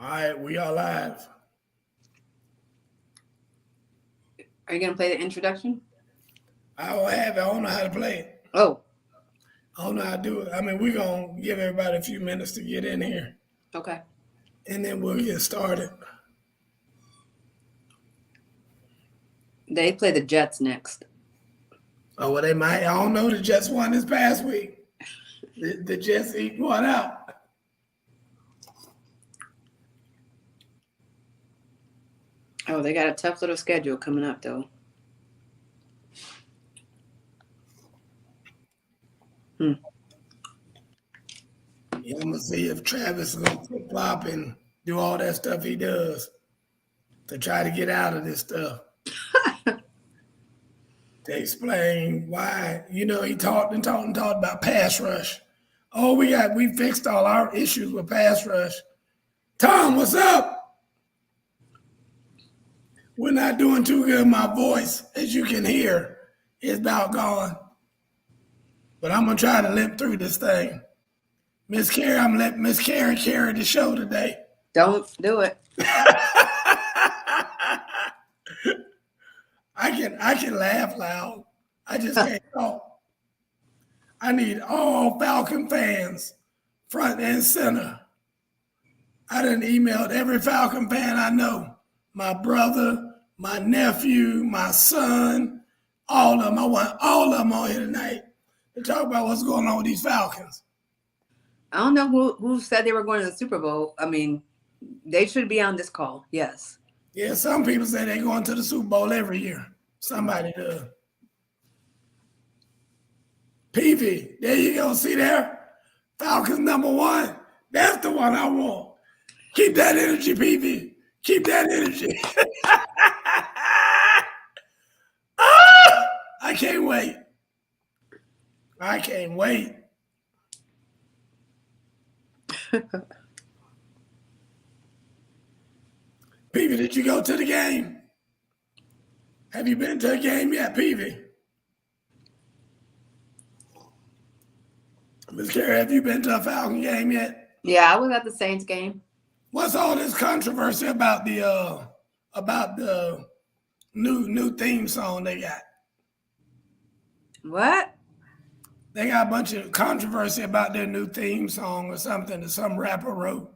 All right, we are live. Are you going to play the introduction? I don't have it. I don't know how to play it. Oh, I don't know how to do it. I mean, we're going to give everybody a few minutes to get in here, okay. and then we'll get started. They play the Jets next. Oh, well, they might. I don't know. The Jets won this past week. The Jets eat one out. Oh, they got a tough little schedule coming up, though. Yeah, I'm going to see if Travis is going to flip flop and do all that stuff he does to try to get out of this stuff. To explain why, he talked about pass rush. Oh, we fixed all our issues with pass rush. Tom, what's up? We're not doing too good. My voice, as you can hear, is about gone. But I'm gonna try to limp through this thing. Miss Carrie, I'm letting Miss Carrie carry the show today. Don't do it. I can laugh loud. I just can't talk. I need all Falcon fans, front and center. I done emailed every Falcon fan I know. My brother, my nephew, my son, all of them. I want all of them on here tonight to talk about what's going on with these Falcons. I don't know who said they were going to the Super Bowl. I mean, they should be on this call. Yes. Yeah, some people say they're going to the Super Bowl every year. Somebody does. Peavy, there you go. See there? Falcons #1. That's the one I want. Keep that energy, Peavy. Keep that energy. I can't wait. I can't wait. Peavy, did you go to the game? Have you been to a game yet, Peavy? Ms. Carey, have you been to a Falcon game yet? Yeah, I was at the Saints game. What's all this controversy about the new theme song they got? What? They got a bunch of controversy about their new theme song or something that some rapper wrote.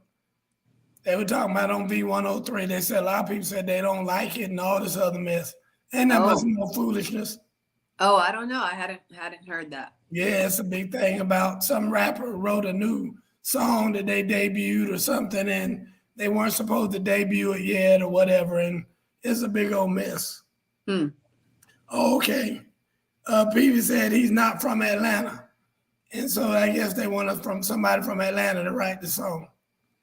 They were talking about on V103. They said a lot of people said they don't like it and all this other mess. Ain't that much more foolishness? Oh, I don't know. I hadn't heard that. Yeah, it's a big thing about some rapper wrote a new song that they debuted or something, and they weren't supposed to debut it yet or whatever, and it's a big old mess. Oh, okay. Peavy said he's not from Atlanta, and so I guess they want somebody from Atlanta to write the song.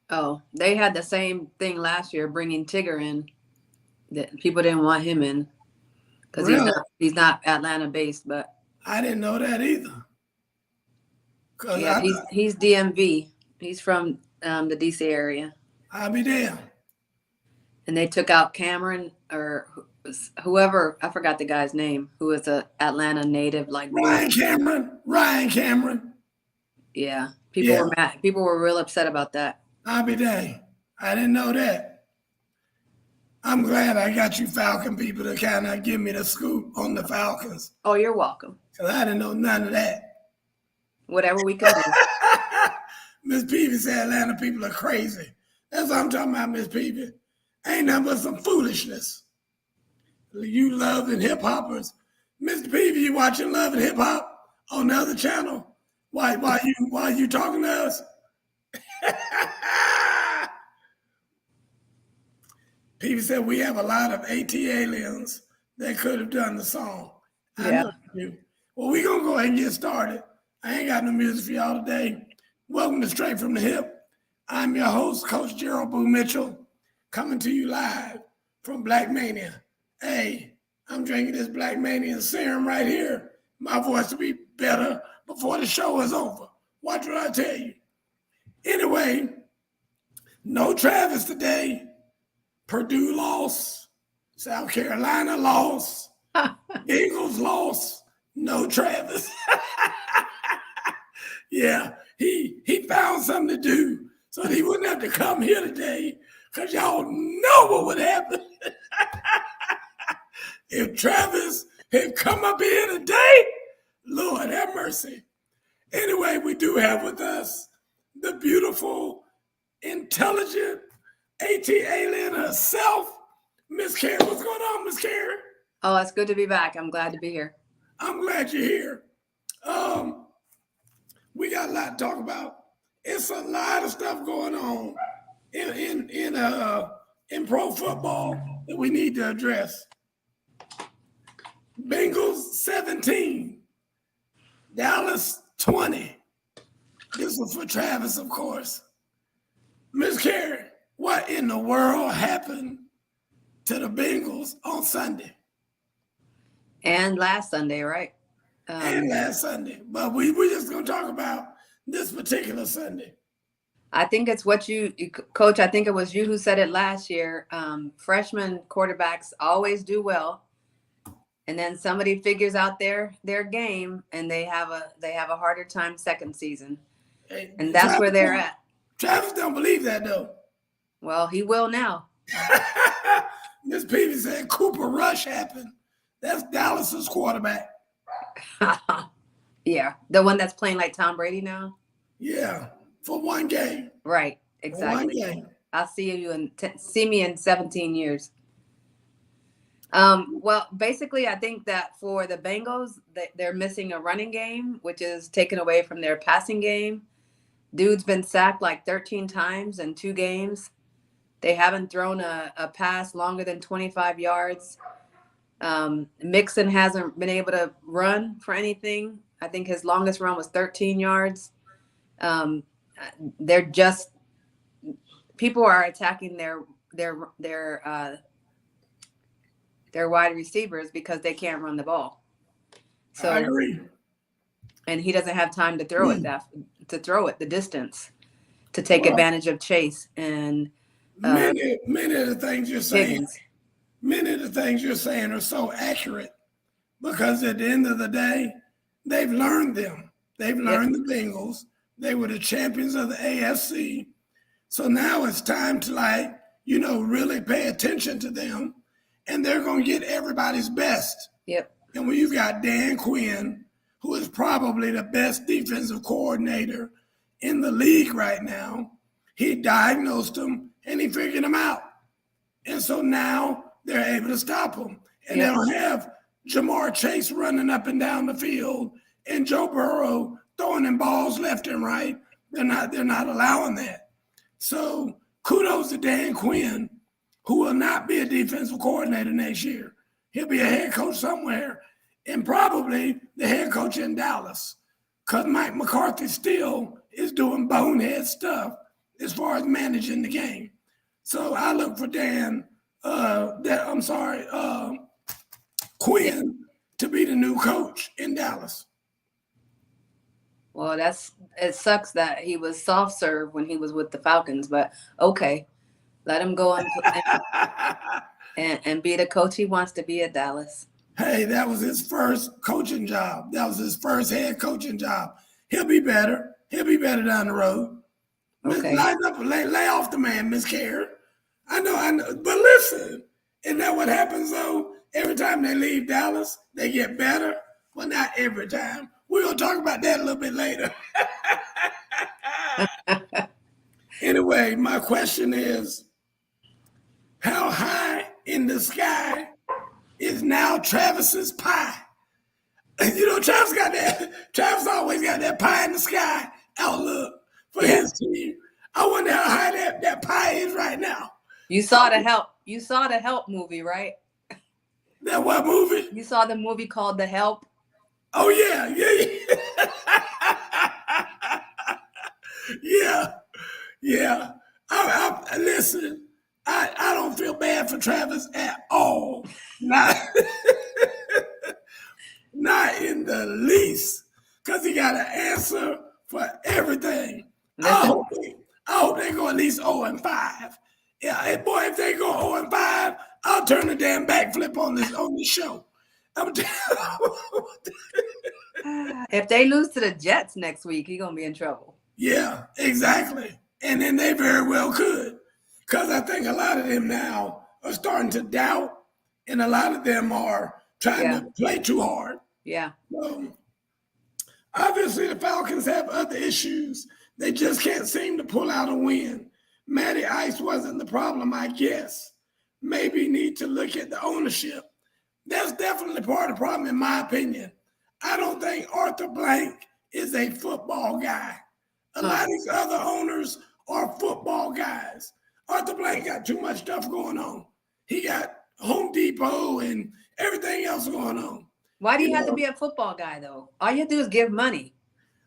Oh, they had the same thing last year, bringing Tigger in. That people didn't want him in because he's not Atlanta based, but I didn't know that either. Yeah, he's DMV. He's from the DC area. I'll be there. And they took out Cameron or whoever, I forgot the guy's name, who was a Atlanta native, like Ryan Cameron. Yeah, people were mad. People were real upset about that. I'll be dang. I didn't know that. I'm glad I got you Falcon people to kind of give me the scoop on the Falcons. Oh, you're welcome. Because I didn't know none of that. Whatever we can do. Miss Peavy said Atlanta people are crazy. That's what I'm talking about, Miss Peavy. Ain't nothing but some foolishness. You love and hip hoppers. Mr. Peavy, you watching Love and Hip Hop on the other channel? Why you talking to us? Peavy said we have a lot of AT aliens that could have done the song. I know you do. Well, we're going to go ahead and get started. I ain't got no music for y'all today. Welcome to Straight from the Hip. I'm your host, Coach Gerald Boo Mitchell, coming to you live from Black Mania. Hey, I'm drinking this Black Mania serum right here. My voice will be better before the show is over. Watch what I tell you. Anyway, no Travis today. Purdue lost. South Carolina lost. Eagles lost. No Travis. Yeah, he found something to do so that he wouldn't have to come here today because y'all know what would happen if Travis had come up here today. Lord have mercy. Anyway, we do have with us the beautiful, intelligent AT alien herself, Miss Carrie. What's going on, Miss Carrie? Oh, it's good to be back. I'm glad to be here. I'm glad you're here. We got a lot to talk about. It's a lot of stuff going on in pro football that we need to address. Bengals 17, Dallas 20. This was for Travis, of course. Miss Carrie, what in the world happened to the Bengals on Sunday? And last Sunday, right? And last Sunday. But we're just going to talk about this particular Sunday. I think it's what you, Coach, I think it was you who said it last year. Freshman quarterbacks always do well. And then somebody figures out their game and they have a harder time second season. And that's where they're at. Travis don't believe that, though. Well, he will now. Miss Peavy said Cooper Rush happened. That's Dallas's quarterback. Yeah, the one that's playing like Tom Brady now. Yeah, for one game. Right, exactly. For one game. I'll see me in 17 years. Well, basically, I think that for the Bengals, they're missing a running game, which is taken away from their passing game. Dude's been sacked like 13 times in 2 games. They haven't thrown a pass longer than 25 yards. Mixon hasn't been able to run for anything. I think his longest run was 13 yards. They're just, people are attacking their wide receivers because they can't run the ball. So I agree. And he doesn't have time to throw it the distance to take advantage of Chase and many of the things you're saying. Higgins. Many of the things you're saying are so accurate because at the end of the day, they've learned them. They've learned the Bengals. They were the champions of the AFC. So now it's time to really pay attention to them, and they're going to get everybody's best. Yep. And when you've got Dan Quinn, who is probably the best defensive coordinator in the league right now, he diagnosed them and he figured them out. And so now they're able to stop him. And they don't have Jamar Chase running up and down the field and Joe Burrow throwing them balls left and right. They're not allowing that. So kudos to Dan Quinn, who will not be a defensive coordinator next year. He'll be a head coach somewhere, and probably the head coach in Dallas, because Mike McCarthy still is doing bonehead stuff as far as managing the game. So I look for Quinn to be the new coach in Dallas. Well, it sucks that he was soft serve when he was with the Falcons, but okay, let him go and be the coach he wants to be at Dallas. Hey, that was his first coaching job. That was his first head coaching job. He'll be better. He'll be better down the road. Okay. Lay off the man, Miss Carrie. I know. But listen, isn't that what happens though? Every time they leave Dallas, they get better. Well, not every time. We're going to talk about that a little bit later. Anyway, my question is, how high in the sky is now Travis's pie? You know, Travis always got that pie in the sky outlook for his team. I wonder how high that pie is right now. You saw the Help movie, right? That what movie? You saw the movie called The Help? Oh, yeah. Yeah. Listen, I don't feel bad for Travis at all. Not in the least, because he got an answer for everything. I hope they go at least 0-5. Yeah, boy, if they go 0-5, I'll turn the damn backflip on this show. If they lose to the Jets next week, he's gonna be in trouble. Yeah, exactly. And then they very well could. because I think a lot of them now are starting to doubt, and a lot of them are trying to play too hard. Yeah. Obviously, the Falcons have other issues. They just can't seem to pull out a win. Matty Ice wasn't the problem, I guess. Maybe need to look at the ownership. That's definitely part of the problem, in my opinion. I don't think Arthur Blank is a football guy. A lot of these other owners are football guys. Arthur Blank got too much stuff going on. He got Home Depot and everything else going on. Why do you have to be a football guy, though? All you have to do is give money.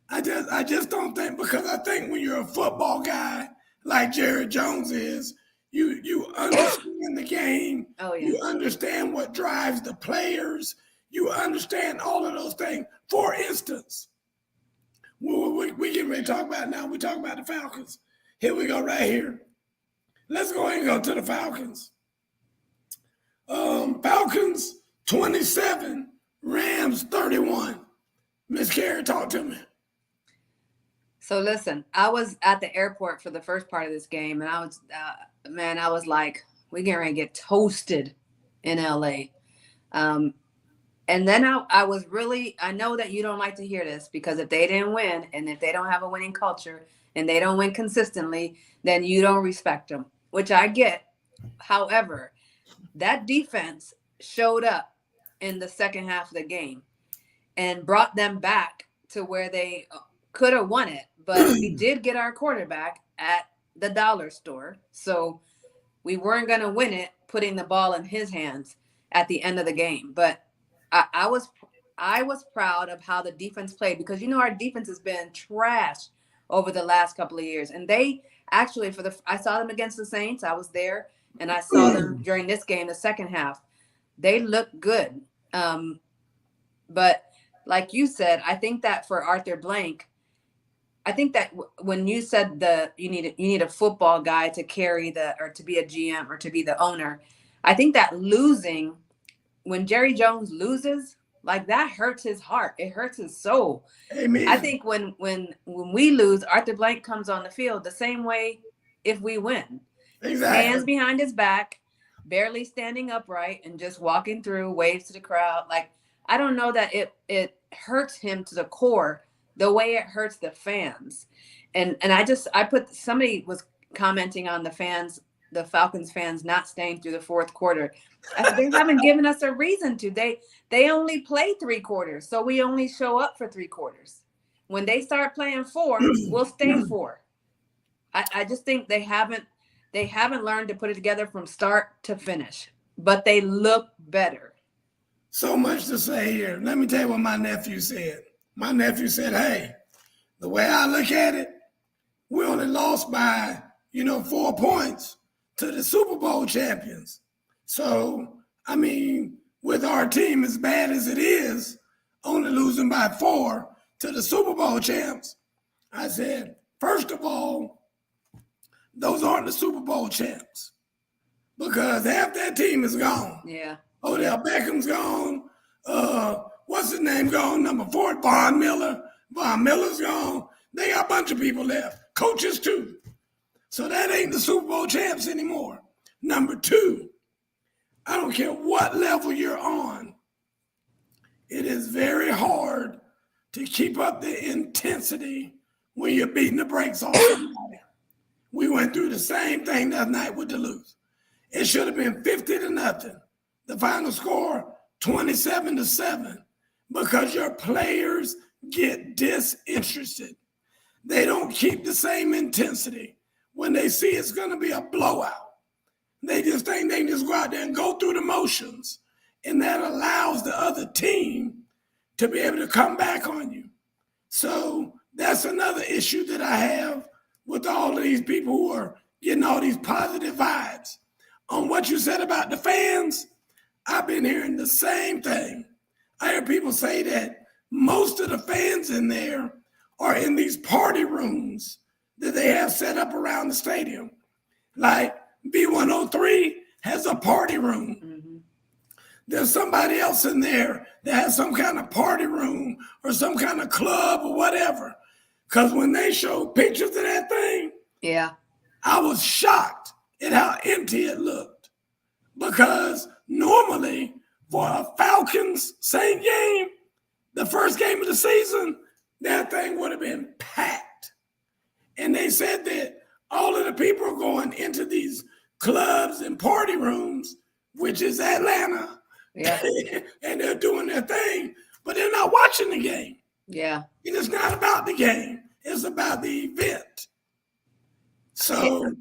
I just don't think, because I think when you're a football guy like Jerry Jones is, you understand the game. Oh, yeah. You understand what drives the players. You understand all of those things. For instance, we get ready to talk about it now. We talk about the Falcons. Here we go right here. Let's go ahead and go to the Falcons. Falcons 27, Rams 31. Miss Carey, talk to me. So listen, I was at the airport for the first part of this game, and I was like, we're getting ready to get toasted in LA. And then I know that you don't like to hear this, because if they didn't win, and if they don't have a winning culture, and they don't win consistently, then you don't respect them, which I get. However, that defense showed up in the second half of the game and brought them back to where they could have won it. But we did get our quarterback at the dollar store, so we weren't going to win it putting the ball in his hands at the end of the game. But I was proud of how the defense played, because our defense has been trash over the last couple of years, and they actually I saw them against the Saints. I was there, and I saw them during this game, the second half. They look good, but like you said, I think that for Arthur Blank, I think that when you said you need a football guy to carry or to be a GM or to be the owner, I think that losing, when Jerry Jones loses, like, that hurts his heart. It hurts his soul. Amen. I think when we lose, Arthur Blank comes on the field the same way if we win. Exactly. Hands behind his back, barely standing upright, and just walking through, waves to the crowd. Like, I don't know that it hurts him to the core the way it hurts the fans. And somebody was commenting on the Falcons fans not staying through the fourth quarter. They haven't given us a reason to. They only play 3 quarters, so we only show up for 3 quarters. When they start playing 4, we'll stay 4. I just think they haven't learned to put it together from start to finish, but they look better. So much to say here. Let me tell you what my nephew said. My nephew said, hey, the way I look at it, we only lost by, 4 points to the Super Bowl champions. So, I mean, with our team as bad as it is, only losing by 4 to the Super Bowl champs, I said, first of all, those aren't the Super Bowl champs, because half that team is gone. Yeah. Odell Beckham's gone. What's his name gone? Number 4, Von Miller. Von Miller's gone. They got a bunch of people left. Coaches too. So that ain't the Super Bowl champs anymore. Number 2, I don't care what level you're on. It is very hard to keep up the intensity when you're beating the brakes off somebody. We went through the same thing that night with Duluth. It should have been 50-0. The final score, 27-7, because your players get disinterested. They don't keep the same intensity when they see it's going to be a blowout. They just think they can just go out there and go through the motions, and that allows the other team to be able to come back on you. So that's another issue that I have with all of these people who are getting all these positive vibes. On what you said about the fans, I've been hearing the same thing. I hear people say that most of the fans in there are in these party rooms that they have set up around the stadium. Like B103 has a party room. Mm-hmm. There's somebody else in there that has some kind of party room or some kind of club or whatever. Because when they showed pictures of that thing, yeah, I was shocked and how empty it looked. Because normally for a Falcons Saint game, the first game of the season, that thing would have been packed. And they said that all of the people are going into these clubs and party rooms, which is Atlanta. Yeah. And they're doing their thing, but they're not watching the game. Yeah. And it's not about the game. It's about the event. So,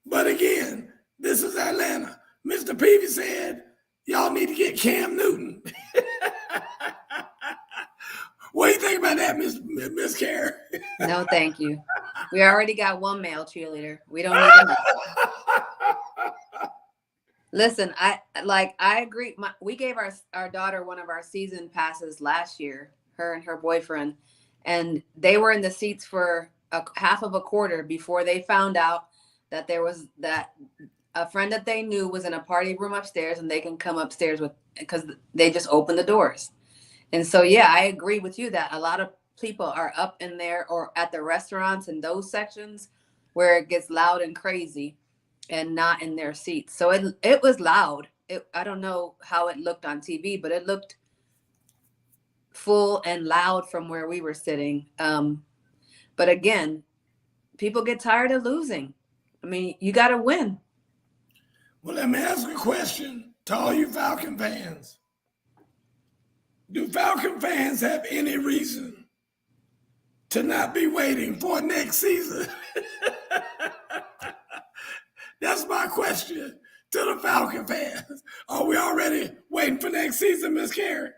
but again, this is Atlanta. Mr. Peavy said, y'all need to get Cam Newton. What do you think about that, Miss Carey? No, thank you. We already got one male cheerleader. We don't need another. Listen, I agree. We gave our daughter one of our season passes last year, her and her boyfriend, and they were in the seats for half of a quarter before they found out that there was a friend that they knew was in a party room upstairs, and they can come upstairs because they just opened the doors. And so, yeah, I agree with you that a lot of people are up in there or at the restaurants in those sections where it gets loud and crazy and not in their seats. So it was loud. I don't know how it looked on TV, but it looked full and loud from where we were sitting. But again, people get tired of losing. I mean, you got to win. Well, let me ask a question to all you Falcon fans. Do Falcon fans have any reason to not be waiting for next season? That's my question to the Falcon fans. Are we already waiting for next season, Miss Carey?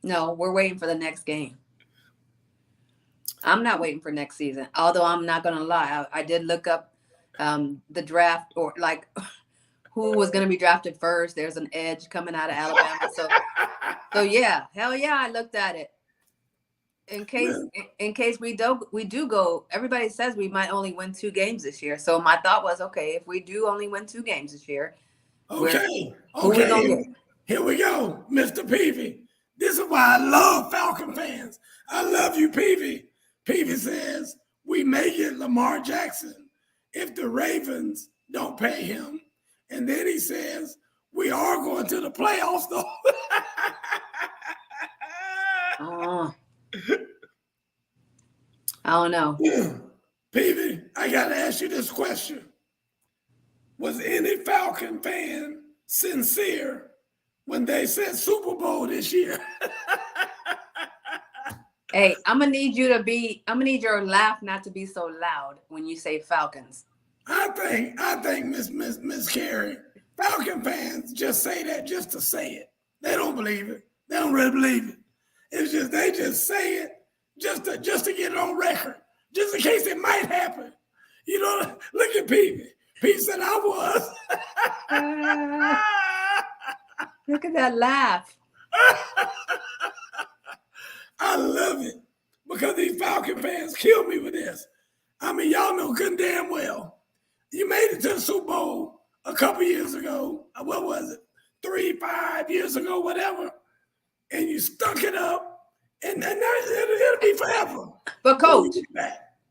No, we're waiting for the next game. I'm not waiting for next season, although I'm not going to lie. I did look up the draft or like who was going to be drafted first. There's an edge coming out of Alabama. So yeah, hell yeah, I looked at it. In case we do go, everybody says we might only win 2 games this year. So my thought was, okay, if we do only win 2 games this year, okay, here we go, Mr. Peavy. This is why I love Falcon fans. I love you, Peavy. Peavy says we may get Lamar Jackson if the Ravens don't pay him. And then he says, we are going to the playoffs, though. I don't know. Peavy, I got to ask you this question. Was any Falcon fan sincere when they said Super Bowl this year? Hey, I'm gonna need your laugh not to be so loud when you say Falcons. I think Miss Carey, Falcon fans just say that just to say it. They don't believe it. They don't really believe it. It's just they just say it just to get it on record, just in case it might happen. You know, look at Peavy. Peavy said I was. Look at that laugh. I love it because these Falcon fans kill me with this. I mean, y'all know good and damn well. You made it to the Super Bowl a couple years ago. What was it? 3-5 years ago, whatever. And you stunk it up. And now it'll be forever. But Coach,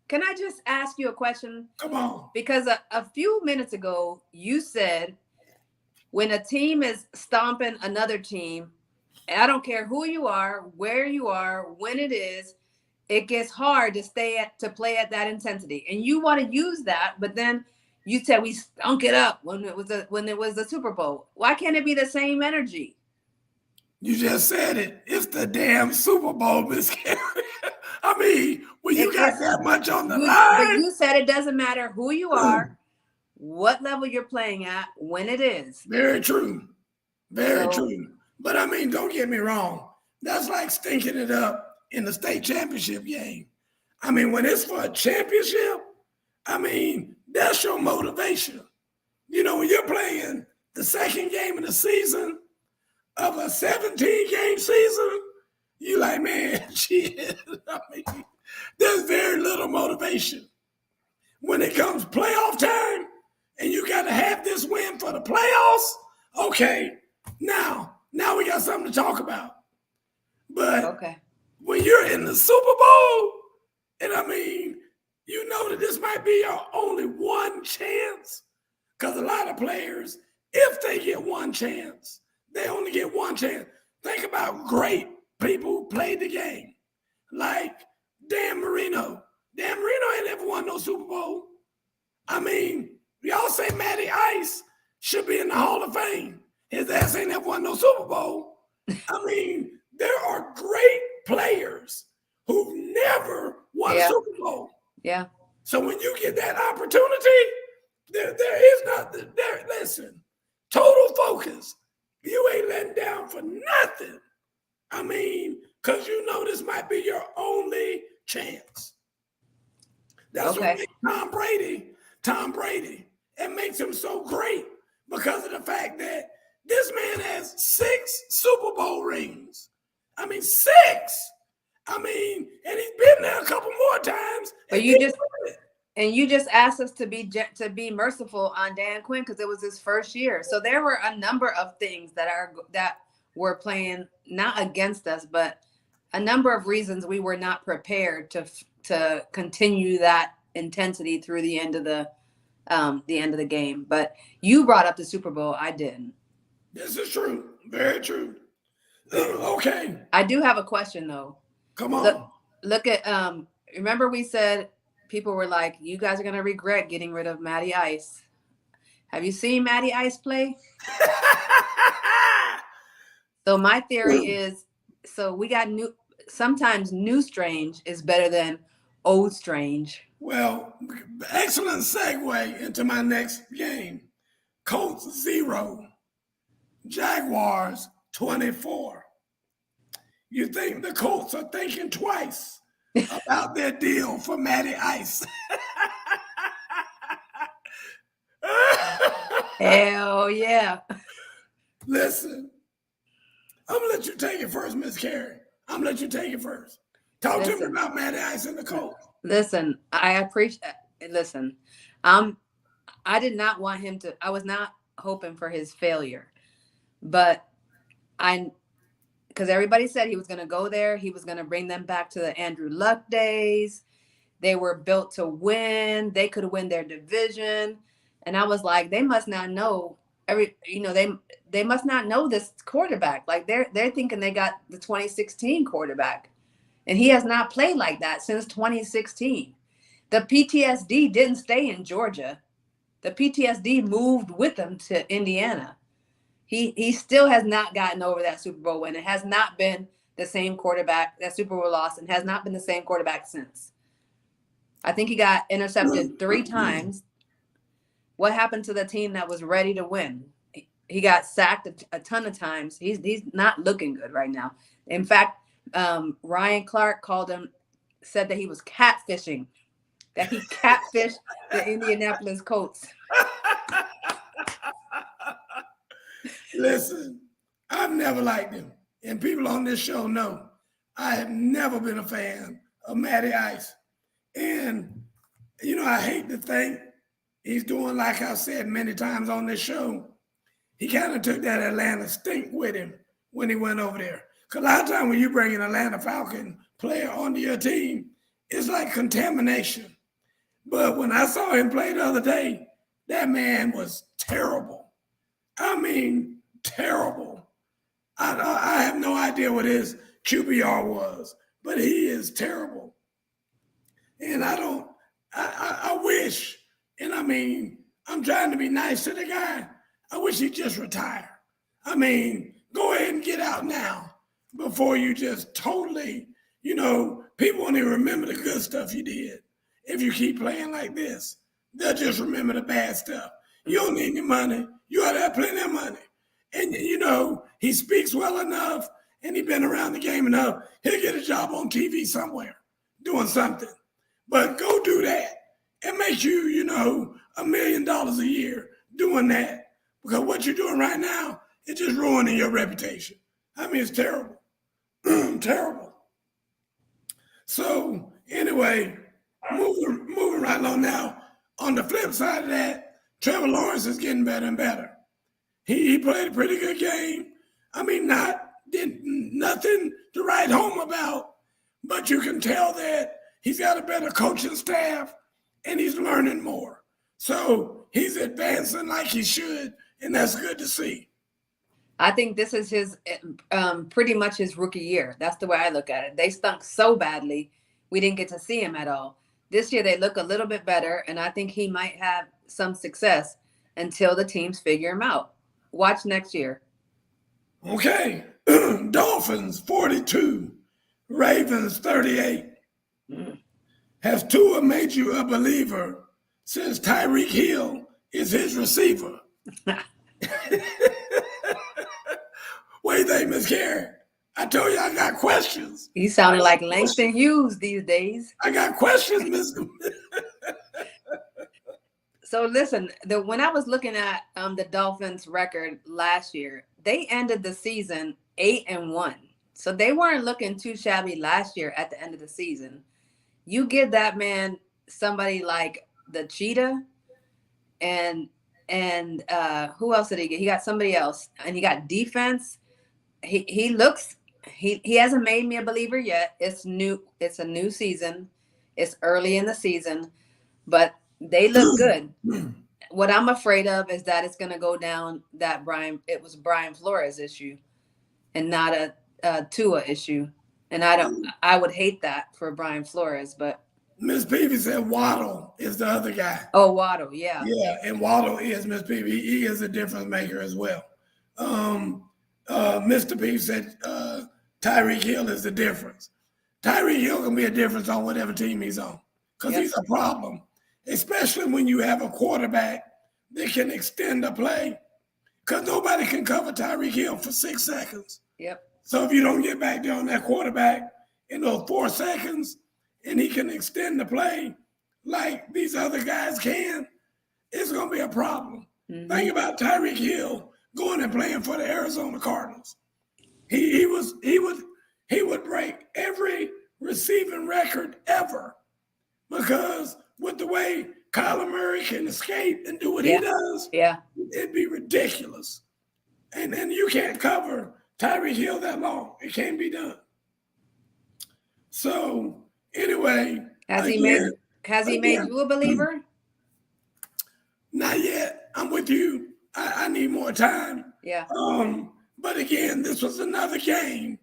can I just ask you a question? Come on. Because a few minutes ago, you said when a team is stomping another team, I don't care who you are, where you are, when it is, it gets hard to play at that intensity. And you want to use that, but then you said we stunk it up when it was the Super Bowl. Why can't it be the same energy? You just said it. It's the damn Super Bowl, Miss Carey. I mean, when you got that much on the line. But you said it doesn't matter who you are, what level you're playing at, when it is. Very true. Very true. But I mean, don't get me wrong. That's like stinking it up in the state championship game. I mean, when it's for a championship, I mean, that's your motivation. You know, when you're playing the second game of the season of a 17-game season, you like, man, shit. I mean, there's very little motivation. When it comes playoff time and you got to have this win for the playoffs, okay, now we got something to talk about. But when you're in the Super Bowl, and I mean, you know that this might be your only one chance Because a lot of players, if they get one chance, they only get one chance. Think about great people who played the game, like Dan Marino. Dan Marino ain't ever won no Super Bowl. I mean, y'all say Matty Ice should be in the Hall of Fame. His ass ain't ever won no Super Bowl. I mean, there are great players who've never won a Super Bowl. Yeah. So when you get that opportunity, there is not there. Listen, total focus. You ain't letting down for nothing. I mean, because you know this might be your only chance. That's what makes Tom Brady. It makes him so great because of the fact that this man has 6 Super Bowl rings. I mean, 6. I mean, and he's been there a couple more times. But you just asked us to be merciful on Dan Quinn because it was his first year. So there were a number of things that were playing not against us, but a number of reasons we were not prepared to continue that intensity through the end of the game. But you brought up the Super Bowl. I didn't. This is true. Very true. Okay. I do have a question though. Come on. Look at remember we said people were like, you guys are gonna regret getting rid of Matty Ice. Have you seen Matty Ice play? So my theory is, so we got sometimes new strange is better than old strange. Well, excellent segue into my next game. Colts 0, Jaguars 24. You think the Colts are thinking twice about their deal for Matty Ice? Hell yeah. Listen, I'm going to let you take it first, Miss Carey. I'm going to let you take it first. Talk to me about Matty Ice and the Colts. Listen, I appreciate. Listen, I did not want him to. I was not hoping for his failure, but because everybody said he was going to go there, he was going to bring them back to the Andrew Luck days. They were built to win. They could win their division, and I was like, they must not know they must not know this quarterback. Like they're thinking they got the 2016 quarterback. And he has not played like that since 2016. The PTSD didn't stay in Georgia. The PTSD moved with him to Indiana. He still has not gotten over that Super Bowl win. It has not been the same quarterback, that Super Bowl loss, and has not been the same quarterback since. I think he got intercepted 3 times. What happened to the team that was ready to win? He got sacked a ton of times. He's not looking good right now. In fact, Ryan Clark said that he was catfishing, that he catfished the Indianapolis Colts. Listen, I've never liked him. And people on this show know I have never been a fan of Matty Ice. And, I hate to think he's doing, like I said many times on this show, he kind of took that Atlanta stink with him when he went over there. Because a lot of times when you bring an Atlanta Falcon player onto your team, it's like contamination. But when I saw him play the other day, that man was terrible. I mean, terrible. I have no idea what his QBR was, but he is terrible. And I wish, and I mean, I'm trying to be nice to the guy. I wish he'd just retire. I mean, go ahead and get out now. Before you just totally, people won't even remember the good stuff you did. If you keep playing like this, they'll just remember the bad stuff. You don't need any money. You ought to have plenty of money. And, he speaks well enough and he's been around the game enough. He'll get a job on TV somewhere doing something. But go do that. It makes you, $1 million a year doing that. Because what you're doing right now is just ruining your reputation. I mean, it's terrible. Terrible. So anyway, moving right along now. On the flip side of that, Trevor Lawrence is getting better and better. He played a pretty good game. I mean, nothing to write home about, but you can tell that he's got a better coaching staff and he's learning more. So he's advancing like he should, and that's good to see. I think this is his pretty much his rookie year. That's the way I look at it. They stunk so badly, we didn't get to see him at all. This year they look a little bit better, and I think he might have some success until the teams figure him out. Watch next year. Okay. Dolphins 42, Ravens 38. Has Tua made you a believer since Tyreek Hill is his receiver? What do you think, Miss Karen? I told you I got questions. You sounded like Langston Hughes these days. I got questions, Miss. So listen, when I was looking at the Dolphins' record last year, they ended the season 8-1. So they weren't looking too shabby last year at the end of the season. You give that man somebody like the Cheetah, and who else did he get? He got somebody else, and he got defense. He hasn't made me a believer yet. It's new. It's a new season. It's early in the season, but they look good. What I'm afraid of is that it's going to go down that it was Brian Flores issue and not a Tua issue. And I would hate that for Brian Flores, but. Miss Peavy said Waddle is the other guy. Oh, Waddle, yeah. Yeah, and Waddle is, Miss Peavy, he is a difference maker as well. Mr. Peavy said Tyreek Hill is the difference. Tyreek Hill can be a difference on whatever team he's on because he's a problem, especially when you have a quarterback that can extend the play because nobody can cover Tyreek Hill for 6 seconds. Yep. So if you don't get back there on that quarterback in those 4 seconds and he can extend the play like these other guys can, it's going to be a problem. Mm-hmm. Think about Tyreek Hill going and playing for the Arizona Cardinals. He would break every receiving record ever because with the way Kyler Murray can escape and do what he does, it'd be ridiculous. And then you can't cover Tyreek Hill that long. It can't be done. So anyway, has he made you a believer? Not yet. I'm with you. I need more time. Yeah. But again, this was another game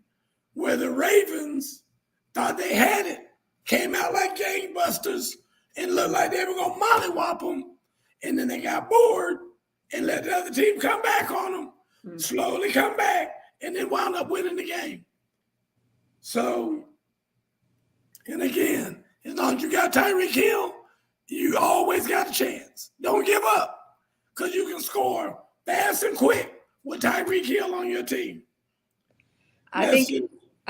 where the Ravens thought they had it, came out like gangbusters, and looked like they were going to mollywop them. And then they got bored and let the other team come back on them, slowly come back, and then wound up winning the game. So, and again, as long as you got Tyreek Hill, you always got a chance. Don't give up because you can score fast and quick with Tyreek Hill on your team. I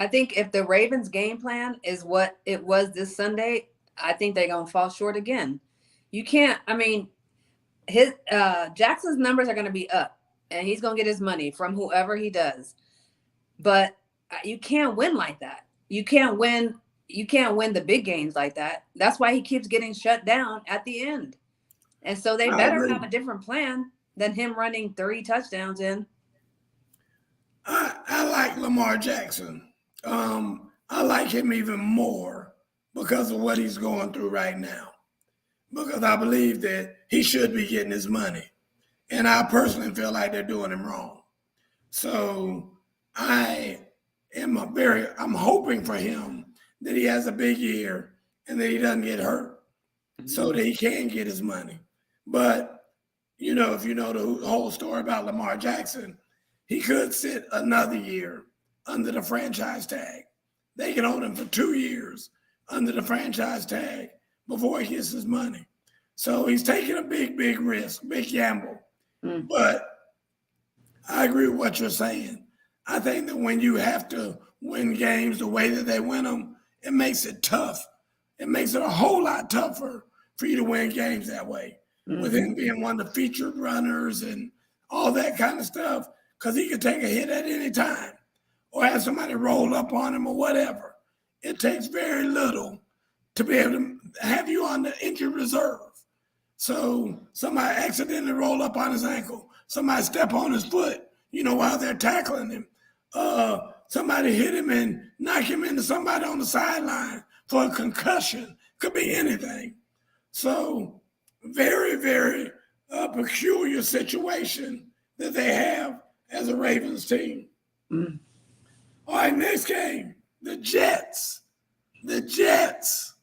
think if the Ravens' game plan is what it was this Sunday, I think they're going to fall short again. You can't, his Jackson's numbers are going to be up and he's going to get his money from whoever he does. But you can't win like that. You can't win the big games like that. That's why he keeps getting shut down at the end. And so they better have a different plan than him running 30 touchdowns in. I like Lamar Jackson. I like him even more because of what he's going through right now. Because I believe that he should be getting his money. And I personally feel like they're doing him wrong. So I'm hoping for him that he has a big year and that he doesn't get hurt so that he can get his money. But, if you know the whole story about Lamar Jackson, he could sit another year under the franchise tag. They can hold him for 2 years under the franchise tag before he gets his money. So he's taking a big, big risk, big gamble. But I agree with what you're saying. I think that when you have to win games the way that they win them, it makes it tough. It makes it a whole lot tougher for you to win games that way. With him being one of the featured runners and all that kind of stuff, because he could take a hit at any time or have somebody roll up on him or whatever. It takes very little to be able to have you on the injured reserve. So somebody accidentally roll up on his ankle, somebody step on his foot, while they're tackling him. Somebody hit him and knock him into somebody on the sideline for a concussion. Could be anything. So very, very peculiar situation that they have as a Ravens team. Mm. All right, next game, the Jets. The Jets,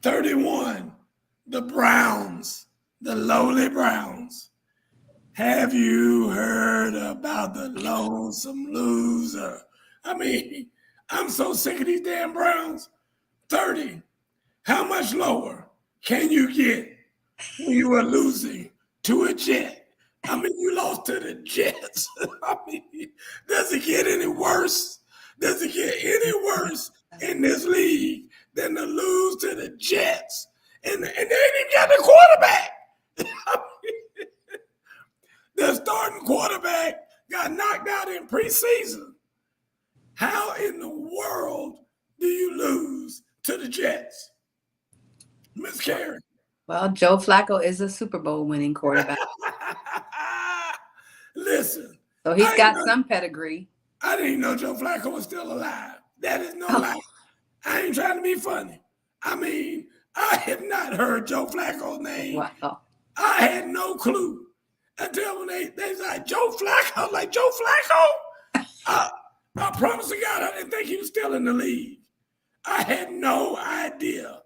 31. The Browns, the lowly Browns. Have you heard about the lonesome loser? I mean, I'm so sick of these damn Browns. 30. How much lower can you get when you are losing to a Jet? I mean, you lost to the Jets. I mean, does it get any worse? Does it get any worse in this league than to lose to the Jets? And they didn't even got the quarterback. I mean, the starting quarterback got knocked out in preseason. How in the world do you lose to the Jets? Miss Karen. Well, Joe Flacco is a Super Bowl winning quarterback. Listen. So he's got some pedigree. I didn't even know Joe Flacco was still alive. That is no lie. I ain't trying to be funny. I mean, I have not heard Joe Flacco's name. Wow. I had no clue until when they was like, Joe Flacco? Like, Joe Flacco? I promise to God, I didn't think he was still in the league. I had no idea.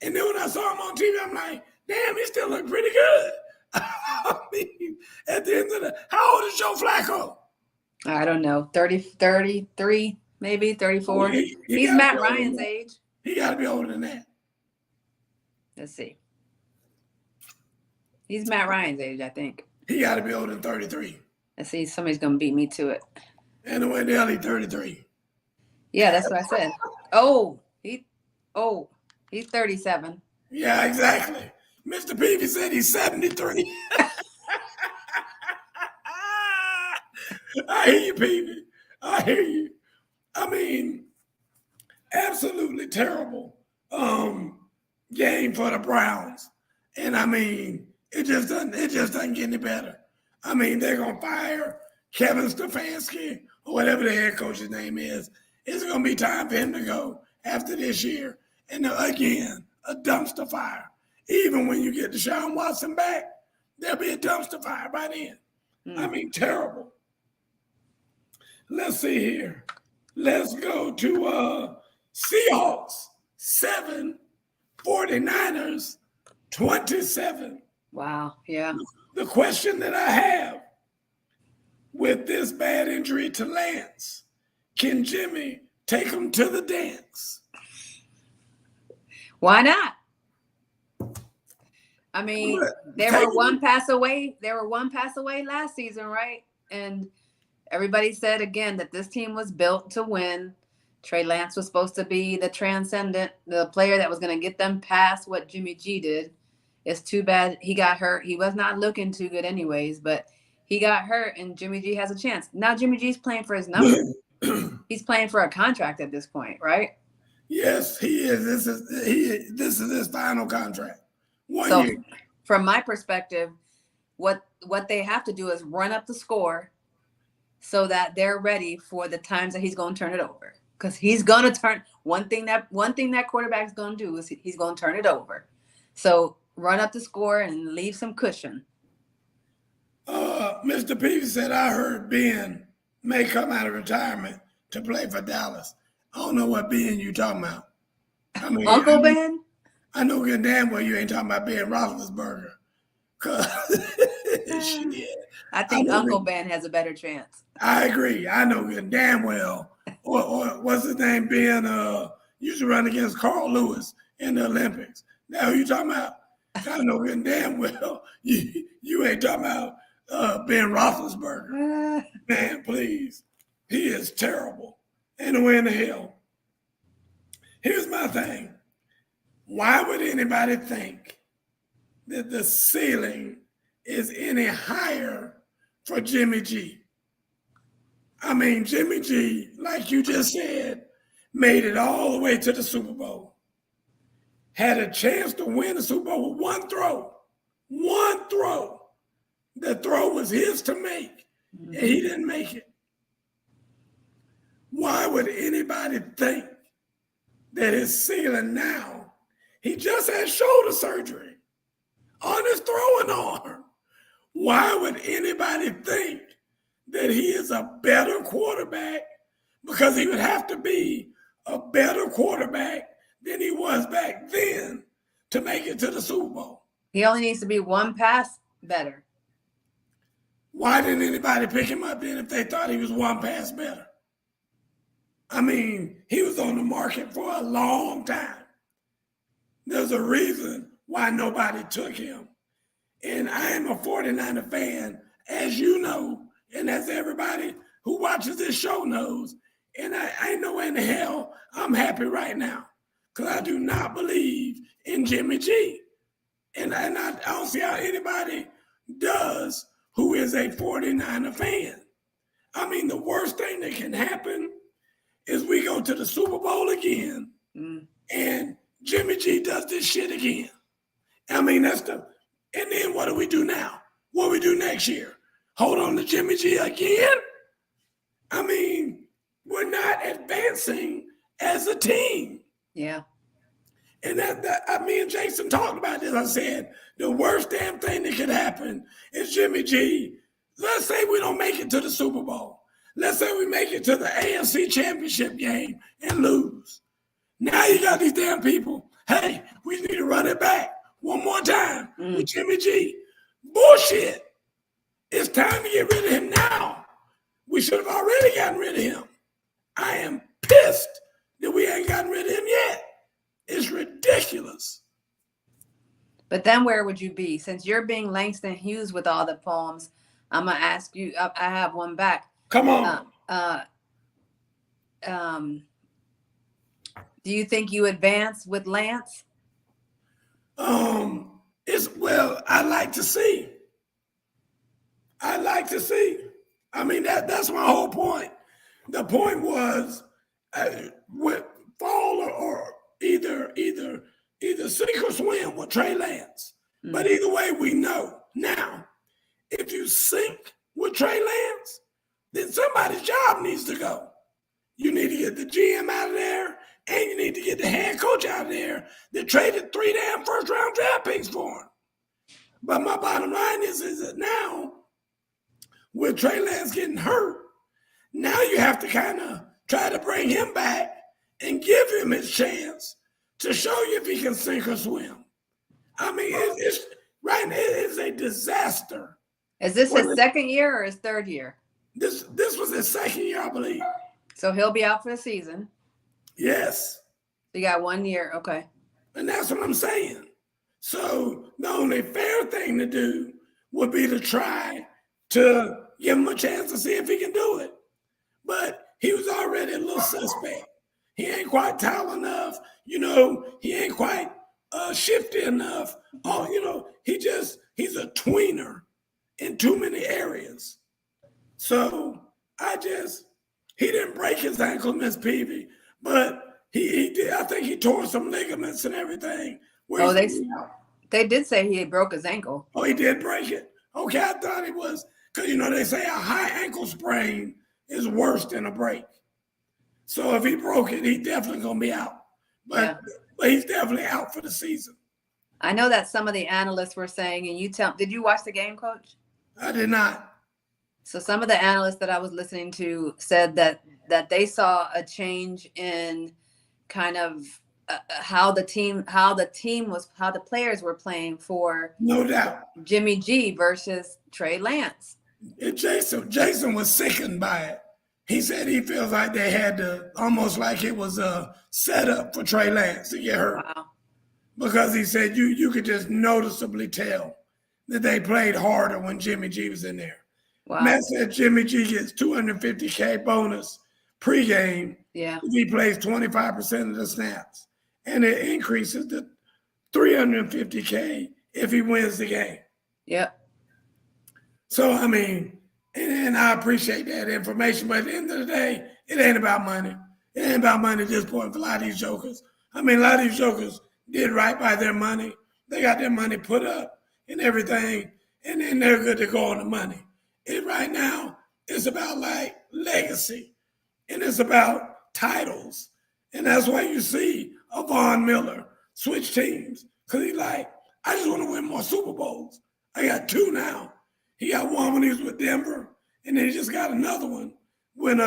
And then when I saw him on TV, I'm like, damn, he still look pretty good. I mean, at the end of the, how old is Joe Flacco? I don't know, 30, 33, maybe 34. He's Matt Ryan's age. He got to be older than that. Let's see. He's Matt Ryan's age, I think. He got to be older than 33. Let's see, somebody's going to beat me to it. And the way the hell he's 33. Yeah, that's what I said. He's 37. Yeah, exactly. Mr. Peavy said he's 73. I hear you, Peavy. I hear you. I mean, absolutely terrible game for the Browns. And I mean, it just doesn't get any better. I mean, they're gonna fire Kevin Stefanski or whatever the head coach's name is. It's gonna be time for him to go after this year. And again, a dumpster fire. Even when you get Deshaun Watson back, there'll be a dumpster fire by then. I mean, terrible. Let's see here. Let's go to Seahawks 7, 49ers 27. Wow, yeah. The question that I have with this bad injury to Lance, can Jimmy take him to the dance? Why not? I mean, they were one pass away. They were one pass away last season, right? And everybody said again that this team was built to win. Trey Lance was supposed to be the transcendent, the player that was going to get them past what Jimmy G did. It's too bad he got hurt. He was not looking too good anyways, but he got hurt and Jimmy G has a chance. Now Jimmy G's playing for his number. He's playing for a contract at this point, right? Yes, he is. This is his final contract. 1 year. From my perspective, what they have to do is run up the score so that they're ready for the times that he's going to turn it over. Because he's going to turn one thing that quarterback's going to do is he's going to turn it over. So run up the score and leave some cushion. Mr. Peavy said, I heard Ben may come out of retirement to play for Dallas. I don't know what Ben you talking about. I mean, Uncle Ben? I know good damn well you ain't talking about Ben Roethlisberger. I think Uncle Ben has a better chance. I agree. I know good damn well. Or what's his name? Ben used to run against Carl Lewis in the Olympics. Now who you talking about? I know good damn well you ain't talking about Ben Roethlisberger. Man, please. He is terrible. Ain't no way in the hell. Here's my thing. Why would anybody think that the ceiling is any higher for Jimmy G? I mean, Jimmy G, like you just said, made it all the way to the Super Bowl. Had a chance to win the Super Bowl with one throw. One throw. The throw was his to make, and he didn't make it. Why would anybody think that his ceiling now, he just had shoulder surgery on his throwing arm. why would anybody think that he is a better quarterback? Because he would have to be a better quarterback than he was back then to make it to the Super Bowl. He only needs to be one pass better. Why didn't anybody pick him up then if they thought he was one pass better? I mean, he was on the market for a long time. There's a reason why nobody took him. And I am a 49er fan, as you know, and as everybody who watches this show knows. And I ain't no way in the hell I'm happy right now, because I do not believe in Jimmy G. And I don't see how anybody does who is a 49er fan. I mean, the worst thing that can happen is we go to the Super Bowl again and Jimmy G does this shit again. I mean, and then what do we do now? What do we do next year? Hold on to Jimmy G again? I mean, we're not advancing as a team. Yeah. And me and Jason talked about this. I said, the worst damn thing that could happen is Jimmy G. Let's say we don't make it to the Super Bowl. Let's say we make it to the AFC Championship game and lose. Now you got these damn people. Hey, we need to run it back one more time with Jimmy G. Bullshit. It's time to get rid of him now. We should have already gotten rid of him. I am pissed that we ain't gotten rid of him yet. It's ridiculous. But then where would you be? Since you're being Langston Hughes with all the poems, I'm going to ask you, I have one back. Come on. Do you think you advance with Lance? I'd like to see. I mean, that's my whole point. The point was with fall or either sink or swim with Trey Lance. But either way, we know now, if you sink with Trey Lance, then somebody's job needs to go. You need to get the GM out of there, and you need to get the head coach out of there that traded 3 damn first-round draft picks for him. But my bottom line is that now, with Trey Lance getting hurt, now you have to kind of try to bring him back and give him his chance to show you if he can sink or swim. I mean, it's a disaster. Is this his second year or his third year? This was his second year, I believe. So he'll be out for the season. Yes. You got 1 year. Okay. And that's what I'm saying. So the only fair thing to do would be to try to give him a chance to see if he can do it. But he was already a little suspect. He ain't quite tall enough. He ain't quite shifty enough. He's a tweener in too many areas. So he didn't break his ankle, Miss Peavy, but he did. I think he tore some ligaments and everything. They did say he broke his ankle. Oh, he did break it? Okay, I thought it was, because they say a high ankle sprain is worse than a break. So if he broke it, he's definitely going to be out. But he's definitely out for the season. I know that some of the analysts were saying, and did you watch the game, Coach? I did not. So some of the analysts that I was listening to said that they saw a change in kind of how the players were playing for no doubt Jimmy G versus Trey Lance. Jason was sickened by it. He said he feels like they had to, almost like it was a setup for Trey Lance to get hurt. Wow. Because he said you could just noticeably tell that they played harder when Jimmy G was in there. Wow. Matt said Jimmy G gets $250K bonus pregame if he plays 25% of the snaps. And it increases to $350K if he wins the game. Yep. So, I mean, and I appreciate that information, but at the end of the day, it ain't about money. It ain't about money at this point for a lot of these jokers. I mean, a lot of these jokers did right by their money. They got their money put up and everything, and then they're good to go on the money. Right now, it's about like legacy, and it's about titles. And that's why you see a Von Miller switch teams, because he's like, I just want to win more Super Bowls. I got 2 now. He got one when he was with Denver, and then he just got another one when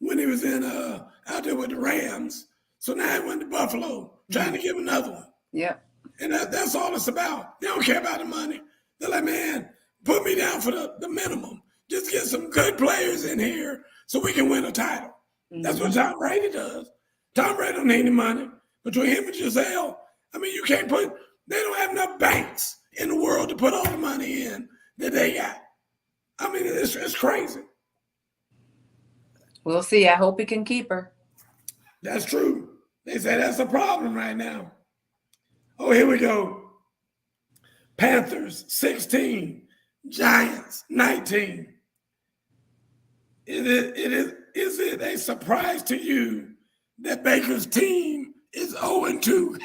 when he was in out there with the Rams. So now he went to Buffalo, trying to give another one. Yep. And that's all it's about. They don't care about the money. They're like, man, put me down for the minimum. Just get some good players in here so we can win a title. That's what Tom Brady does. Tom Brady don't need any money. Between him and Giselle, I mean, you can't put, they don't have enough banks in the world to put all the money in that they got. I mean, it's crazy. We'll see. I hope he can keep her. That's true. They say that's a problem right now. Oh, here we go. Panthers 16, Giants 19. Is it a surprise to you that Baker's team is 0-2?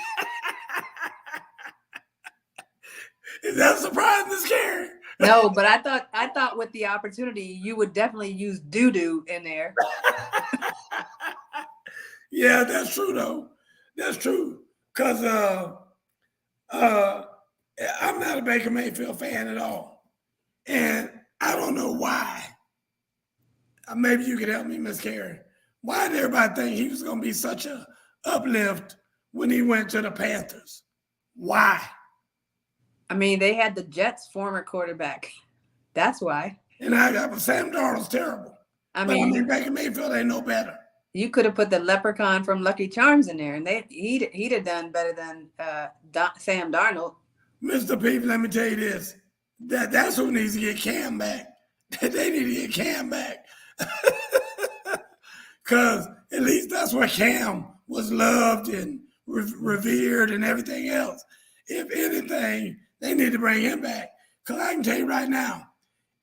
Is that surprising or scary? No, but I thought with the opportunity you would definitely use doo-doo in there. Yeah, that's true though. That's true. Cause I'm not a Baker Mayfield fan at all. And I don't know why. Maybe you could help me, Miss Carey. Why did everybody think he was going to be such a uplift when he went to the Panthers? Why? I mean, they had the Jets' former quarterback. That's why. And I got Sam Darnold's terrible. I mean, Baker Mayfield ain't no better. You could have put the leprechaun from Lucky Charms in there, and he'd have done better than Sam Darnold. Mr. Peeps, let me tell you this. That's who needs to get Cam back. They need to get Cam back. Because at least that's where Cam was loved and revered and everything else. If anything, they need to bring him back. Because I can tell you right now,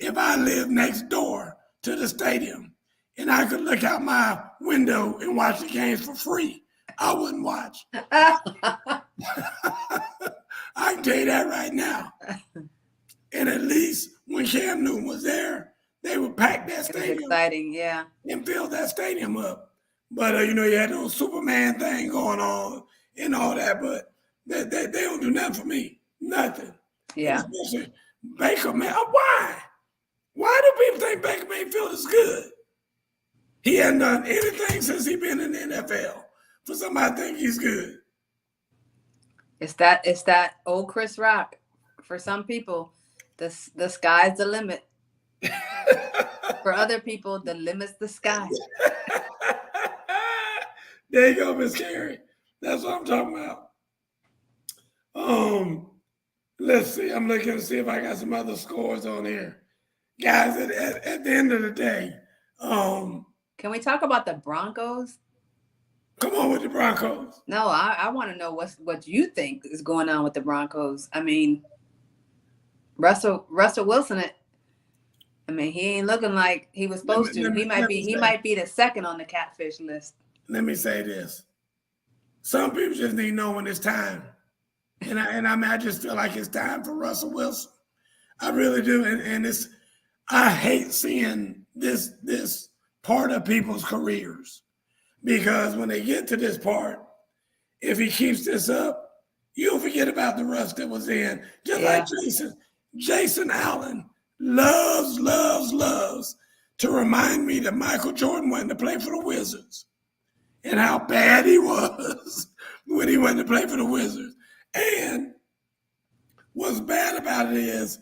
if I lived next door to the stadium and I could look out my window and watch the games for free, I wouldn't watch. I can tell you that right now. And at least when Cam Newton was there, they would pack that stadium. Exciting, yeah. And fill that stadium up. But, you had no Superman thing going on and all that, but they don't do nothing for me. Nothing. Yeah. Especially Baker, man. Why? Why do people think Baker Mayfield is good? He hasn't done anything since he's been in the NFL for somebody to think he's good. It's that old Chris Rock. For some people, the sky's the limit. For other people, the limit's the sky. There you go, Miss Carey. That's what I'm talking about. Let's see. I'm looking to see if I got some other scores on here. Guys, at the end of the day, can we talk about the Broncos? Come on with the Broncos. No, I want to know what you think is going on with the Broncos. I mean, Russell Wilson, he ain't looking like he was supposed to. He might be the second on the catfish list. Let me say this. Some people just need to know when it's time. And I just feel like it's time for Russell Wilson. I really do. And I hate seeing this part of people's careers. Because when they get to this part, if he keeps this up, you'll forget about the rust that was in. Just like Jason Allen loves to remind me that Michael Jordan went to play for the Wizards and how bad he was when he went to play for the Wizards. And what's bad about it is